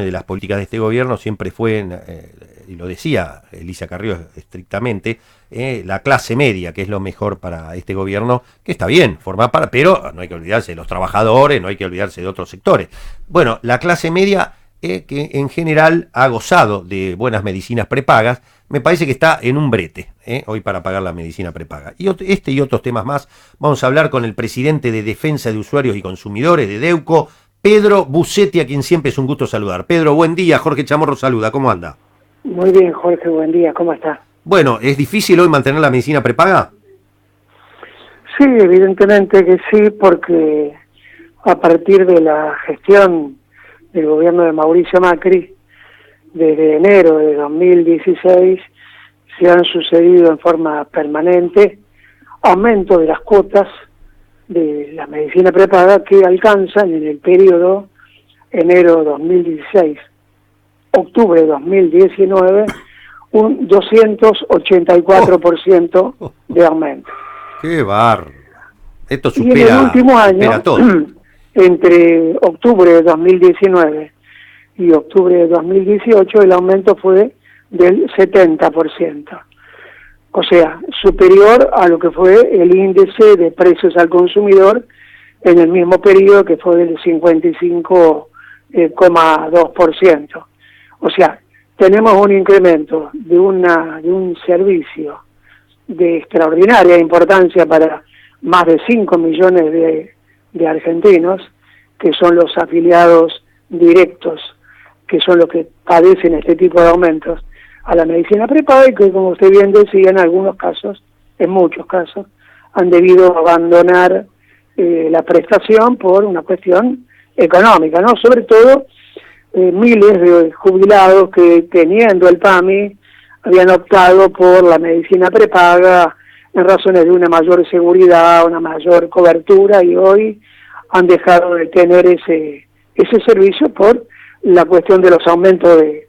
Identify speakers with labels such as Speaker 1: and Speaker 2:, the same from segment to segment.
Speaker 1: de las políticas de este gobierno siempre fue, y lo decía Elisa Carrió estrictamente, la clase media, que es lo mejor para este gobierno, que está bien, forma parte, pero no hay que olvidarse de los trabajadores, no hay que olvidarse de otros sectores. Bueno, la clase media, que en general ha gozado de buenas medicinas prepagas, me parece que está en un brete, hoy para pagar la medicina prepaga. Y este y otros temas más, vamos a hablar con el presidente de Defensa de Usuarios y Consumidores de DEUCO, Pedro Busetti, a quien siempre es un gusto saludar. Pedro, buen día. Jorge Chamorro saluda. ¿Cómo anda?
Speaker 2: Muy bien, Jorge, buen día. ¿Cómo está?
Speaker 1: Bueno, ¿es difícil hoy mantener la medicina prepaga?
Speaker 2: Sí, evidentemente que sí, porque a partir de la gestión del gobierno de Mauricio Macri, desde enero de 2016, se han sucedido en forma permanente aumentos de las cuotas de la medicina prepaga que alcanzan en el periodo enero 2016, octubre 2019, un 284% de aumento.
Speaker 1: ¡Qué barro! Esto
Speaker 2: Y en el último año,
Speaker 1: todo.
Speaker 2: entre octubre de 2019 y octubre de 2018, el aumento fue del 70%. O sea, superior a lo que fue el índice de precios al consumidor en el mismo periodo, que fue del 55,2%. O sea, tenemos un incremento de un servicio de extraordinaria importancia para más de 5 millones de argentinos, que son los afiliados directos, que son los que padecen este tipo de aumentos a la medicina prepaga, y que, como usted bien decía, en algunos casos, en muchos casos, han debido abandonar la prestación por una cuestión económica, ¿no? Sobre todo miles de jubilados que, teniendo el PAMI, habían optado por la medicina prepaga en razones de una mayor seguridad, una mayor cobertura, y hoy han dejado de tener ese servicio por la cuestión de los aumentos de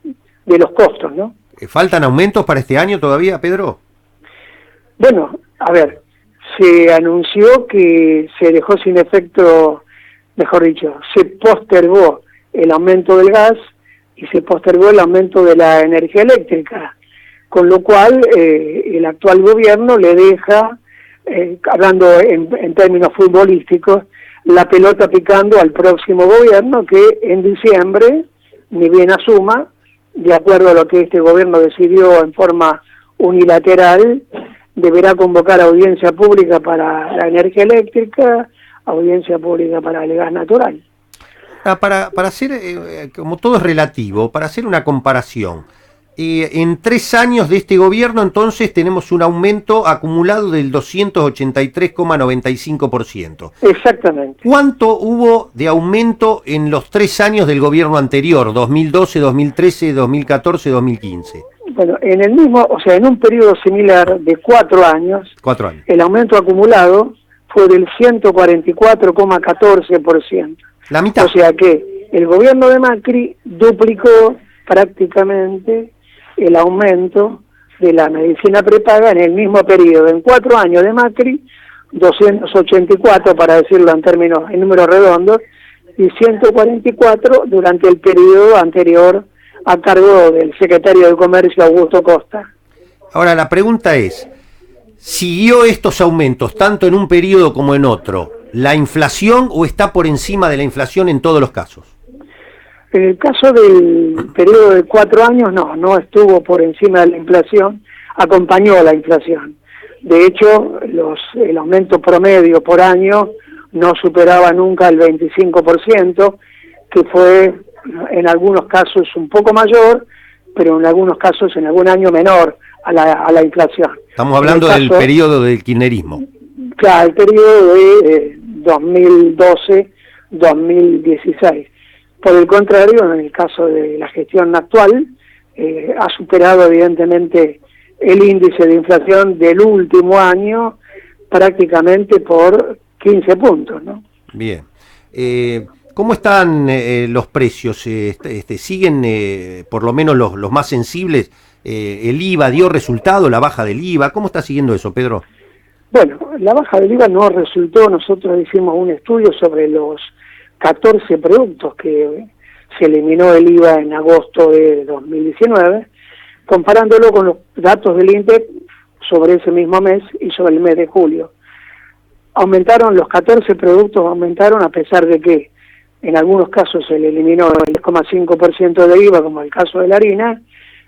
Speaker 2: los costos, ¿no?
Speaker 1: ¿Faltan aumentos para este año todavía, Pedro?
Speaker 2: Bueno, a ver, se anunció que se dejó sin efecto, mejor dicho, se postergó el aumento del gas y se postergó el aumento de la energía eléctrica, con lo cual el actual gobierno le deja, hablando en términos futbolísticos, la pelota picando al próximo gobierno, que en diciembre, ni bien asuma, de acuerdo a lo que este gobierno decidió en forma unilateral, deberá convocar audiencia pública para la energía eléctrica, audiencia pública para el gas natural.
Speaker 1: Para hacer, como todo es relativo, para hacer una comparación, en 3 años de este gobierno, entonces, tenemos un aumento acumulado del 283,95%.
Speaker 2: Exactamente.
Speaker 1: ¿Cuánto hubo de aumento en los 3 años del gobierno anterior, 2012, 2013, 2014, 2015?
Speaker 2: Bueno, en el mismo, o sea, en un periodo similar de 4 años,
Speaker 1: 4 años.
Speaker 2: El aumento acumulado fue del 144,14%.
Speaker 1: La mitad.
Speaker 2: O sea que el gobierno de Macri duplicó prácticamente el aumento de la medicina prepaga en el mismo periodo. En 4 años de Macri, 284, para decirlo en números redondos, y 144 durante el periodo anterior a cargo del secretario de Comercio, Augusto Costa.
Speaker 1: Ahora, la pregunta es, ¿siguió estos aumentos tanto en un periodo como en otro la inflación, o está por encima de la inflación en todos los casos?
Speaker 2: En el caso del periodo de 4 años, no estuvo por encima de la inflación, acompañó la inflación. De hecho, el aumento promedio por año no superaba nunca el 25%, que fue en algunos casos un poco mayor, pero en algunos casos en algún año menor a la inflación.
Speaker 1: Estamos hablando del periodo del kirchnerismo.
Speaker 2: Claro, el periodo de 2012-2016. Por el contrario, en el caso de la gestión actual, ha superado evidentemente el índice de inflación del último año prácticamente por 15 puntos, ¿no?
Speaker 1: Bien. ¿Cómo están los precios? ¿Siguen, por lo menos los más sensibles? ¿El IVA dio resultado, la baja del IVA? ¿Cómo está siguiendo eso, Pedro?
Speaker 2: Bueno, la baja del IVA no resultó. Nosotros hicimos un estudio sobre los 14 productos que se eliminó el IVA en agosto de 2019, comparándolo con los datos del INDEC sobre ese mismo mes y sobre el mes de julio. Aumentaron los 14 productos, aumentaron a pesar de que en algunos casos se le eliminó el 10,5% de IVA, como el caso de la harina,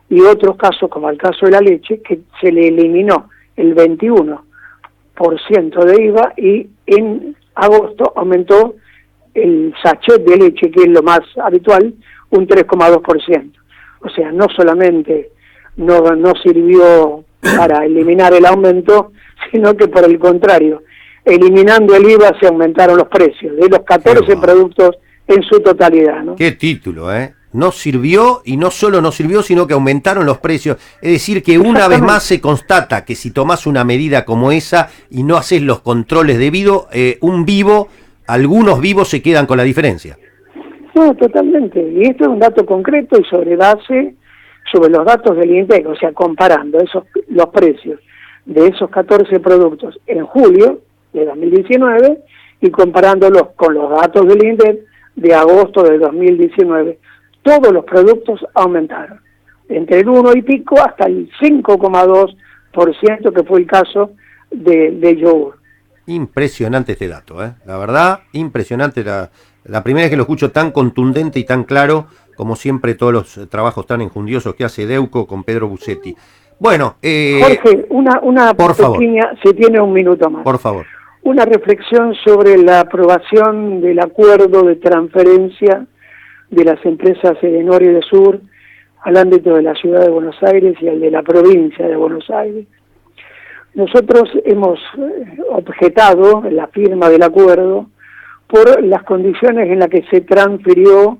Speaker 2: y otros casos, como el caso de la leche, que se le eliminó el 21% de IVA y en agosto aumentó el sachet de leche, que es lo más habitual, un 3,2%. O sea, no solamente no sirvió para eliminar el aumento, sino que por el contrario, eliminando el IVA se aumentaron los precios de los 14 productos en su totalidad, ¿no?
Speaker 1: Qué título, ¿eh? No sirvió, y no solo no sirvió, sino que aumentaron los precios. Es decir, que una vez más se constata que si tomás una medida como esa y no haces los controles debidos, algunos vivos se quedan con la diferencia.
Speaker 2: No, totalmente. Y esto es un dato concreto y sobre los datos del INDEC, o sea, comparando los precios de esos 14 productos en julio de 2019 y comparándolos con los datos del INDEC de agosto de 2019. Todos los productos aumentaron, entre el 1 y pico hasta el 5,2%, que fue el caso de yogur.
Speaker 1: Impresionante este dato, ¿eh? La verdad, impresionante. La primera vez que lo escucho tan contundente y tan claro, como siempre todos los trabajos tan enjundiosos que hace Deuco con Pedro Busetti. Bueno,
Speaker 2: Jorge, una
Speaker 1: por
Speaker 2: pequeña,
Speaker 1: favor.
Speaker 2: se tiene un minuto más.
Speaker 1: Por favor.
Speaker 2: Una reflexión sobre la aprobación del acuerdo de transferencia de las empresas Edenor y Edesur al ámbito de la ciudad de Buenos Aires y al de la provincia de Buenos Aires. Nosotros hemos objetado la firma del acuerdo por las condiciones en las que se transfirió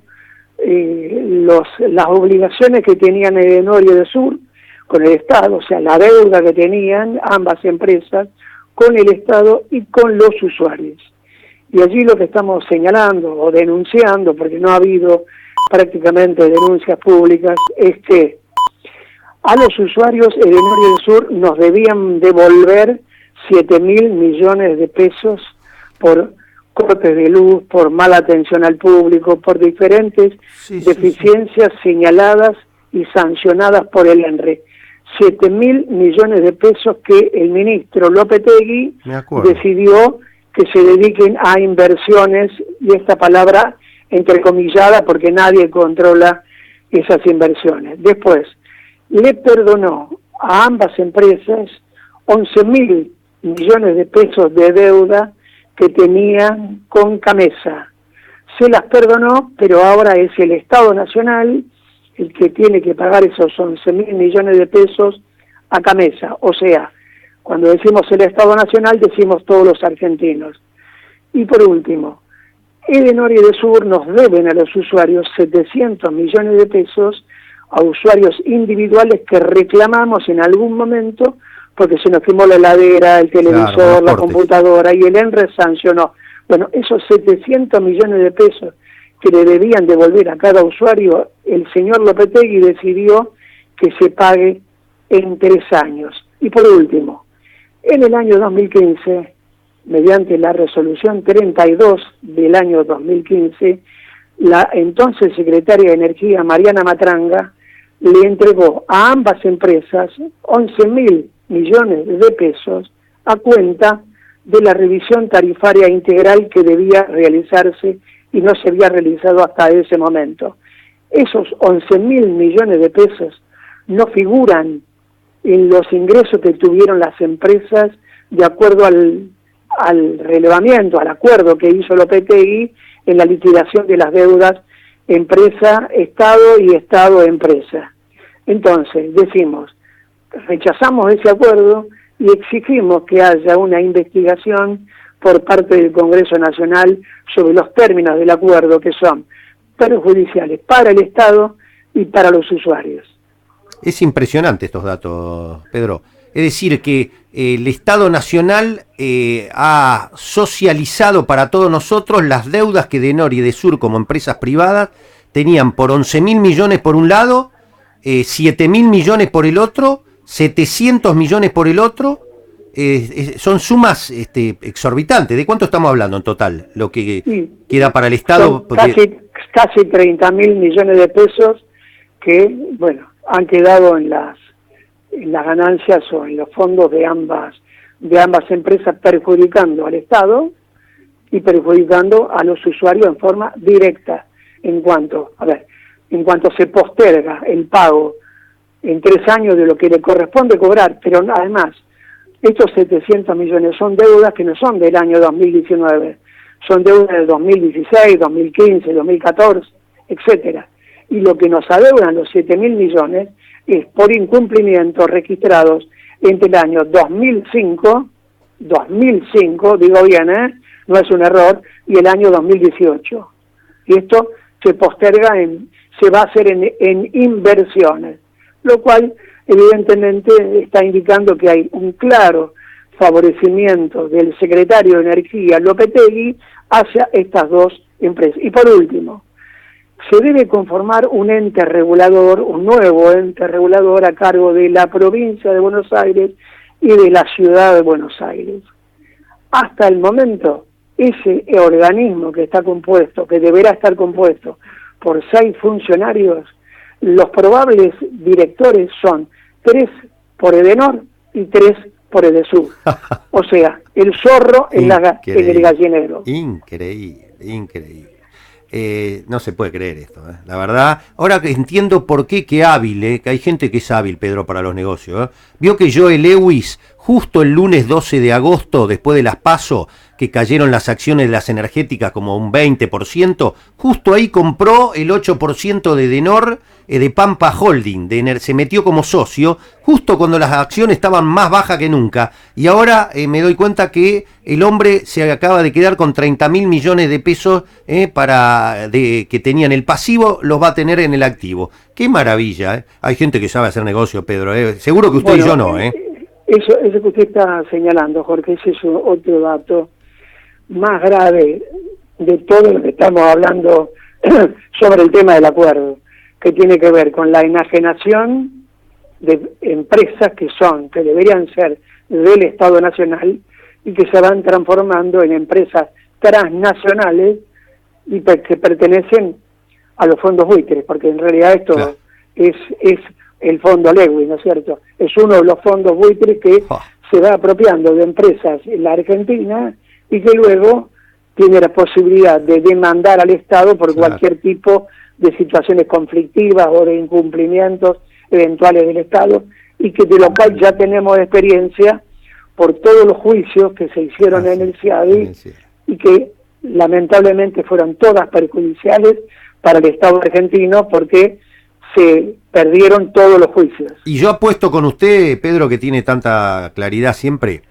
Speaker 2: las obligaciones que tenían Edenor y Edesur con el Estado, o sea, la deuda que tenían ambas empresas con el Estado y con los usuarios. Y allí lo que estamos señalando o denunciando, porque no ha habido prácticamente denuncias públicas, es que a los usuarios Edenor y Edesur nos debían devolver 7.000 millones de pesos por cortes de luz, por mala atención al público, por diferentes deficiencias señaladas y sancionadas por el ENRE. 7.000 millones de pesos que el ministro Lopetegui decidió que se dediquen a inversiones, y esta palabra entrecomillada porque nadie controla esas inversiones. Después, le perdonó a ambas empresas 11.000 millones de pesos de deuda que tenían con Camesa. Se las perdonó, pero ahora es el Estado Nacional el que tiene que pagar esos 11.000 millones de pesos a Camesa. O sea, cuando decimos el Estado Nacional, decimos todos los argentinos. Y por último, Edenor y Edesur nos deben a los usuarios 700 millones de pesos a usuarios individuales que reclamamos en algún momento porque se nos quemó la heladera, el televisor, la computadora, y el ENRE sancionó. Bueno, esos 700 millones de pesos que le debían devolver a cada usuario, el señor Lopetegui decidió que se pague en 3 años. Y por último, en el año 2015, mediante la resolución 32 del año 2015, la entonces secretaria de Energía, Mariana Matranga, le entregó a ambas empresas 11.000 millones de pesos a cuenta de la revisión tarifaria integral que debía realizarse y no se había realizado hasta ese momento. Esos 11.000 millones de pesos no figuran en los ingresos que tuvieron las empresas de acuerdo al relevamiento, al acuerdo que hizo Lopetegui en la liquidación de las deudas empresa-Estado y Estado-empresa. Entonces, decimos, rechazamos ese acuerdo y exigimos que haya una investigación por parte del Congreso Nacional sobre los términos del acuerdo que son perjudiciales para el Estado y para los usuarios.
Speaker 1: Es impresionante estos datos, Pedro. Es decir, que el Estado Nacional ha socializado para todos nosotros las deudas que Edenor y Edesur como empresas privadas tenían por 11.000 millones por un lado, 7.000 millones por el otro, 700 millones por el otro. Son sumas exorbitantes. ¿De cuánto estamos hablando en total? Lo que queda para el Estado.
Speaker 2: Casi casi 30.000 millones de pesos que, bueno, han quedado en las ganancias o en los fondos de ambas empresas, perjudicando al Estado y perjudicando a los usuarios en forma directa, en cuanto se posterga el pago en 3 años de lo que le corresponde cobrar, pero además estos 700 millones son deudas que no son del año 2019, son deudas del 2016, 2015, 2014, etcétera. Y lo que nos adeudan los 7.000 millones es por incumplimientos registrados entre el año 2005, digo bien, no es un error, y el año 2018. Y esto se posterga, se va a hacer en inversiones, lo cual evidentemente está indicando que hay un claro favorecimiento del secretario de Energía, Lopetegui, hacia estas dos empresas. Y por último, se debe conformar un ente regulador, un nuevo ente regulador a cargo de la provincia de Buenos Aires y de la ciudad de Buenos Aires. Hasta el momento, ese organismo que está compuesto, que deberá estar compuesto por 6 funcionarios, los probables directores son 3 por Edenor y 3 por Edesur. O sea, el zorro en el gallinero.
Speaker 1: Increíble. No se puede creer esto, la verdad. Ahora que entiendo por qué, que hábil, que hay gente que es hábil, Pedro, para los negocios. Vio que Joe Lewis, justo el lunes 12 de agosto, después de las PASO, que cayeron las acciones de las energéticas como un 20%, justo ahí compró el 8% de Edenor, de Pampa Holding, se metió como socio, justo cuando las acciones estaban más bajas que nunca, y ahora me doy cuenta que el hombre se acaba de quedar con 30.000 millones de pesos que tenía en el pasivo, los va a tener en el activo. ¡Qué maravilla! Hay gente que sabe hacer negocio, Pedro, seguro que usted y yo no.
Speaker 2: Eso que usted está señalando, Jorge, ese es otro dato más grave de todo lo que estamos hablando sobre el tema del acuerdo, que tiene que ver con la enajenación de empresas que deberían ser del Estado Nacional y que se van transformando en empresas transnacionales y que pertenecen a los fondos buitres, porque en realidad esto claro, es el fondo Lewis, ¿no es cierto? Es uno de los fondos buitres que se va apropiando de empresas en la Argentina y que luego tiene la posibilidad de demandar al Estado por cualquier tipo de situaciones conflictivas o de incumplimientos eventuales del Estado, y que de lo cual ya tenemos experiencia por todos los juicios que se hicieron en el CIADI y que lamentablemente fueron todas perjudiciales para el Estado argentino porque se perdieron todos los juicios.
Speaker 1: Y yo apuesto con usted, Pedro, que tiene tanta claridad siempre,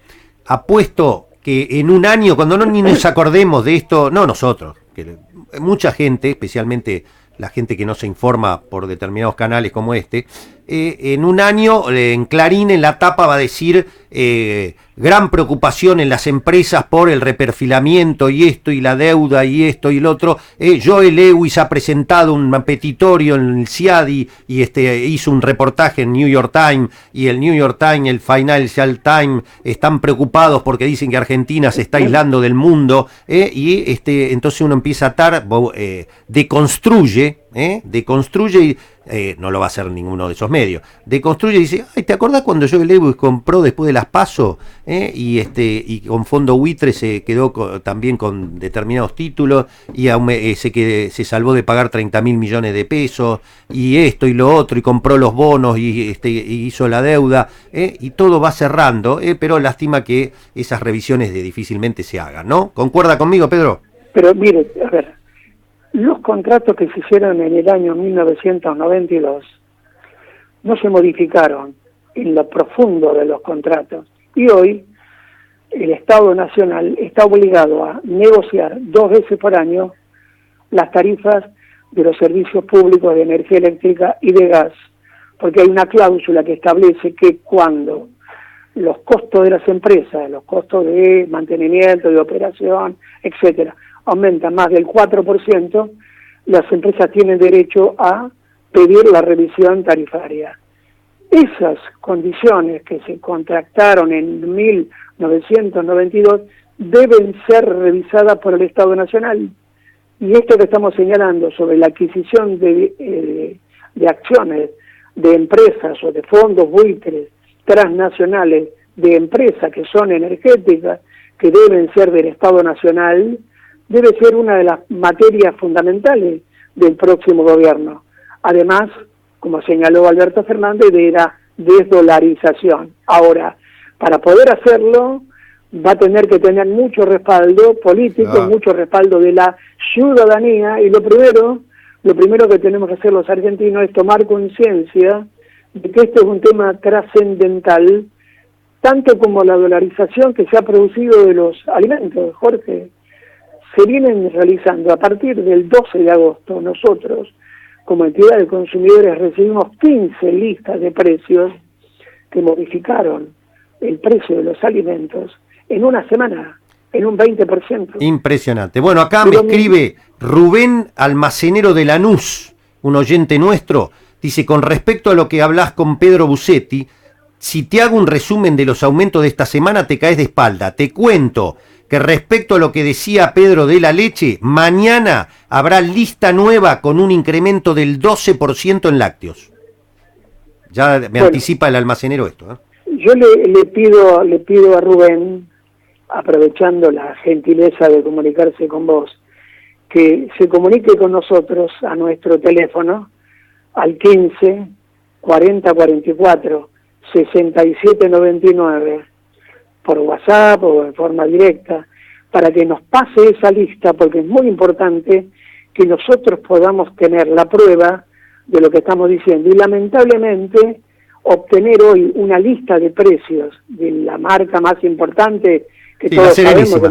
Speaker 1: apuesto que en un año, cuando ni nos acordemos de esto, no nosotros, que mucha gente, especialmente la gente que no se informa por determinados canales como este, en un año en Clarín en la tapa va a decir gran preocupación en las empresas por el reperfilamiento y esto y la deuda y esto y lo otro. Joe Lewis ha presentado un petitorio en el CIADI y hizo un reportaje en New York Times, y el New York Times, el Financial Times están preocupados porque dicen que Argentina se está aislando del mundo, y entonces uno empieza a atar, deconstruye y no lo va a hacer ninguno de esos medios, deconstruye y dice, ay, ¿te acordás cuando Joe Lewis compró después de las PASO? Y con fondo buitre se quedó también con determinados títulos y se salvó de pagar 30.000 millones de pesos y esto y lo otro, y compró los bonos y hizo la deuda, y todo va cerrando, pero lástima que esas revisiones difícilmente se hagan, ¿no? ¿Concuerda conmigo, Pedro?
Speaker 2: Pero mire, a ver, los contratos que se hicieron en el año 1992 no se modificaron en lo profundo de los contratos, y hoy el Estado Nacional está obligado a negociar 2 veces por año las tarifas de los servicios públicos de energía eléctrica y de gas, porque hay una cláusula que establece que cuando los costos de las empresas, los costos de mantenimiento, de operación, etcétera, aumentan más del 4%, las empresas tienen derecho a pedir la revisión tarifaria. Esas condiciones que se contractaron en 1992 deben ser revisadas por el Estado Nacional, Y esto que estamos señalando sobre la adquisición de acciones de empresas o de fondos buitres transnacionales de empresas que son energéticas, que deben ser del Estado Nacional, debe ser una de las materias fundamentales del próximo gobierno. Además, como señaló Alberto Fernández, de la desdolarización. Ahora, para poder hacerlo, va a tener que tener mucho respaldo político, mucho respaldo de la ciudadanía, y lo primero que tenemos que hacer los argentinos es tomar conciencia de que este es un tema trascendental, tanto como la dolarización que se ha producido de los alimentos, Jorge. Se vienen realizando a partir del 12 de agosto, nosotros, como entidad de consumidores, recibimos 15 listas de precios que modificaron el precio de los alimentos en una semana, en un 20%.
Speaker 1: Impresionante. Bueno, acá me escribe Rubén Almacenero de Lanús, un oyente nuestro, dice, con respecto a lo que hablas con Pedro Busetti, si te hago un resumen de los aumentos de esta semana te caes de espalda. Te cuento que respecto a lo que decía Pedro de la leche, mañana habrá lista nueva con un incremento del 12% en lácteos. Ya me anticipa el almacenero esto, ¿eh?
Speaker 2: Yo le pido a Rubén, aprovechando la gentileza de comunicarse con vos, que se comunique con nosotros a nuestro teléfono al 15 40 44 67 99 por WhatsApp o en forma directa, para que nos pase esa lista, porque es muy importante que nosotros podamos tener la prueba de lo que estamos diciendo. Y lamentablemente, obtener hoy una lista de precios de la marca más importante que
Speaker 1: sí,
Speaker 2: todos sabemos,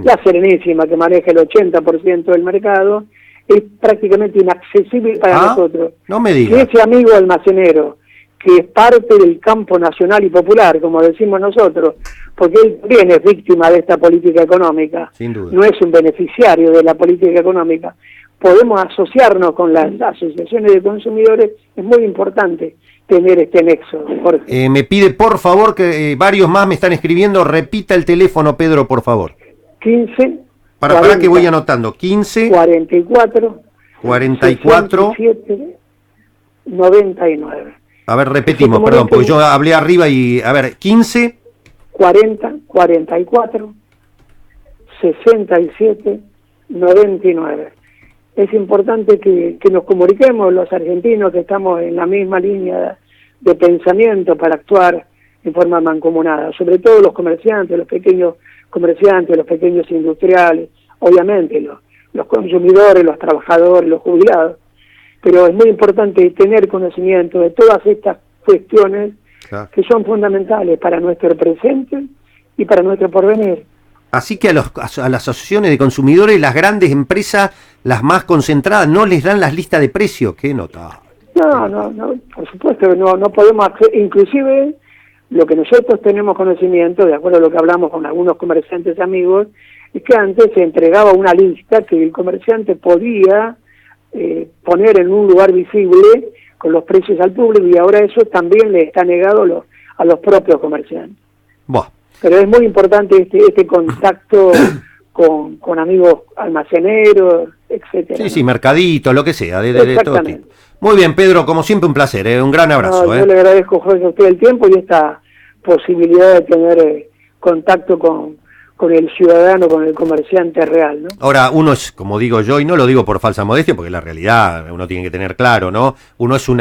Speaker 1: la
Speaker 2: Serenísima, que maneja el 80% del mercado, es prácticamente inaccesible para nosotros.
Speaker 1: No me digas.
Speaker 2: Si ese amigo almacenero, que es parte del campo nacional y popular, como decimos nosotros, porque él también es víctima de esta política económica,
Speaker 1: sin duda,
Speaker 2: no es un beneficiario de la política económica, podemos asociarnos con las asociaciones de consumidores, es muy importante tener este nexo, Jorge.
Speaker 1: Me pide por favor que varios más me están escribiendo, repita el teléfono, Pedro, por favor.
Speaker 2: 15
Speaker 1: para que voy anotando. 15
Speaker 2: 44
Speaker 1: 67
Speaker 2: 99.
Speaker 1: A ver, repetimos, perdón, porque yo hablé arriba y... A ver, 15
Speaker 2: 40 44 67 99. Es importante que nos comuniquemos los argentinos, que estamos en la misma línea de pensamiento para actuar en forma mancomunada, sobre todo los comerciantes, los pequeños comerciantes, los pequeños industriales, obviamente los consumidores, los trabajadores, los jubilados, pero es muy importante tener conocimiento de todas estas cuestiones que son fundamentales para nuestro presente y para nuestro porvenir.
Speaker 1: Así que a las asociaciones de consumidores, las grandes empresas, las más concentradas, no les dan las listas de precios. ¿Qué nota?
Speaker 2: No, por supuesto que no podemos hacer, inclusive lo que nosotros tenemos conocimiento, de acuerdo a lo que hablamos con algunos comerciantes amigos, es que antes se entregaba una lista que el comerciante podía poner en un lugar visible con los precios al público, y ahora eso también le está negado a los propios comerciantes.
Speaker 1: Buah.
Speaker 2: Pero es muy importante este contacto con amigos almaceneros, etcétera.
Speaker 1: Sí, mercaditos, lo que sea, de todo tipo. Muy bien, Pedro, como siempre un placer, un gran abrazo.
Speaker 2: Yo le agradezco, Jorge, a usted el tiempo y esta posibilidad de tener contacto con el ciudadano, con el comerciante real, ¿no?
Speaker 1: Ahora, uno es, como digo yo, y no lo digo por falsa modestia, porque la realidad uno tiene que tener claro, ¿no? Uno es un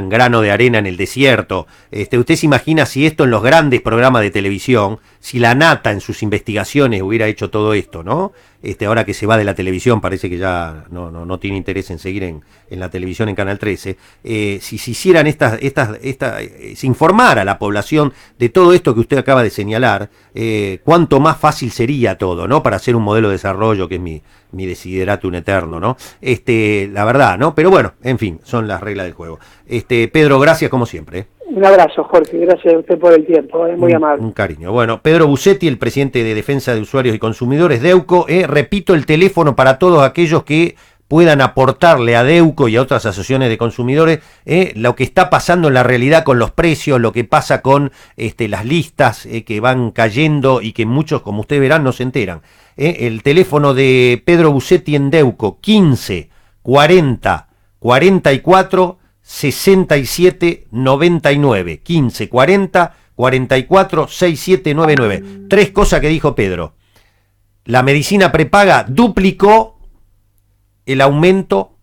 Speaker 1: grano de arena en el desierto. Usted se imagina si esto en los grandes programas de televisión, si la Nata en sus investigaciones hubiera hecho todo esto, ¿no? Ahora que se va de la televisión, parece que ya no tiene interés en seguir en la televisión en Canal 13. Si se hicieran se informara a la población de todo esto que usted acaba de señalar, cuánto más fácil sería todo, ¿no? Para hacer un modelo de desarrollo que es mi desideratum eterno, ¿no? La verdad, ¿no? Pero bueno, en fin, son las reglas del juego. Pedro, gracias como siempre.
Speaker 2: Un abrazo, Jorge, gracias a usted por el tiempo, es muy amable.
Speaker 1: Un cariño. Bueno, Pedro Busetti, el presidente de Defensa de Usuarios y Consumidores de EUCO, repito el teléfono para todos aquellos que puedan aportarle a Deuco y a otras asociaciones de consumidores lo que está pasando en la realidad con los precios, lo que pasa con las listas que van cayendo y que muchos, como ustedes verán, no se enteran. El teléfono de Pedro Busetti en Deuco, 15 40 44 67 99, 15 40 44 67 99. 3 cosas que dijo Pedro. La medicina prepaga duplicó el aumento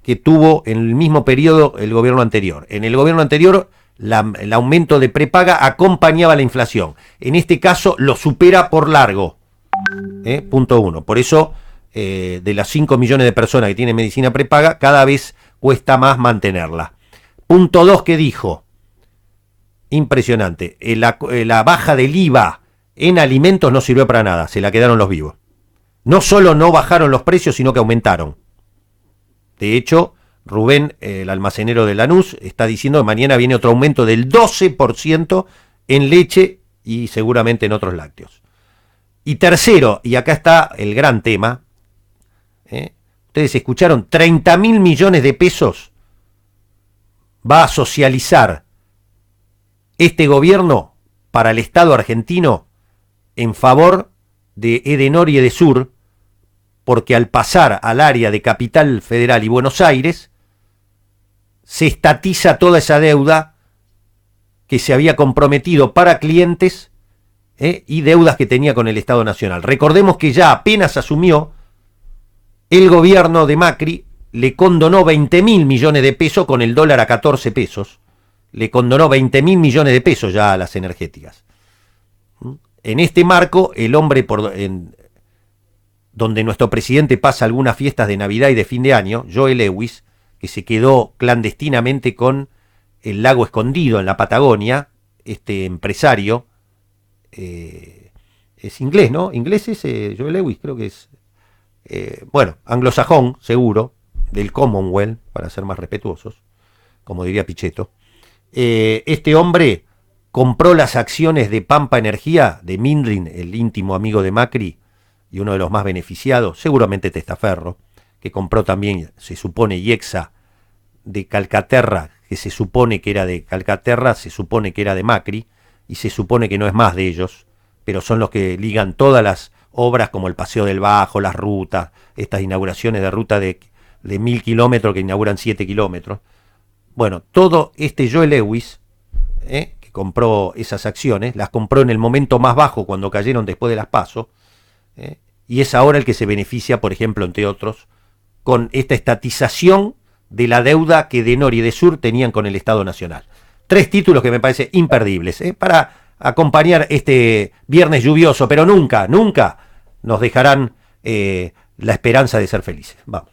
Speaker 1: que tuvo en el mismo periodo el gobierno anterior. En el gobierno anterior el aumento de prepaga acompañaba la inflación. En este caso lo supera por largo. Punto 1. Por eso de las 5 millones de personas que tienen medicina prepaga, cada vez cuesta más mantenerla. Punto 2 que dijo. Impresionante. La baja del IVA en alimentos no sirvió para nada. Se la quedaron los vivos. No solo no bajaron los precios, sino que aumentaron. De hecho, Rubén, el almacenero de Lanús, está diciendo que mañana viene otro aumento del 12% en leche y seguramente en otros lácteos. Y tercero, y acá está el gran tema, ustedes escucharon, 30.000 millones de pesos va a socializar este gobierno para el Estado argentino en favor de Edenor y Edesur, porque al pasar al área de Capital Federal y Buenos Aires, se estatiza toda esa deuda que se había comprometido para clientes y deudas que tenía con el Estado Nacional. Recordemos que ya apenas asumió, el gobierno de Macri le condonó 20.000 millones de pesos con el dólar a 14 pesos. Le condonó 20.000 millones de pesos ya a las energéticas. En este marco, el hombre donde nuestro presidente pasa algunas fiestas de Navidad y de fin de año, Joe Lewis, que se quedó clandestinamente con el lago escondido en la Patagonia, este empresario, es inglés, ¿no? Inglés es Joe Lewis, creo que es, anglosajón, seguro, del Commonwealth, para ser más respetuosos, como diría Pichetto. Este hombre compró las acciones de Pampa Energía, de Mindrin, el íntimo amigo de Macri, y uno de los más beneficiados, seguramente Testaferro, que compró también, se supone, IEXA de Calcaterra, que se supone que era de Calcaterra, se supone que era de Macri, y se supone que no es más de ellos, pero son los que ligan todas las obras como el Paseo del Bajo, las rutas, estas inauguraciones de ruta de 1.000 kilómetros que inauguran 7 kilómetros. Bueno, todo este Joe Lewis, que compró esas acciones, las compró en el momento más bajo cuando cayeron después de las PASO, y es ahora el que se beneficia, por ejemplo, entre otros, con esta estatización de la deuda que Edenor y Edesur tenían con el Estado Nacional. 3 títulos que me parecen imperdibles, para acompañar este viernes lluvioso, pero nunca nos dejarán la esperanza de ser felices. Vamos.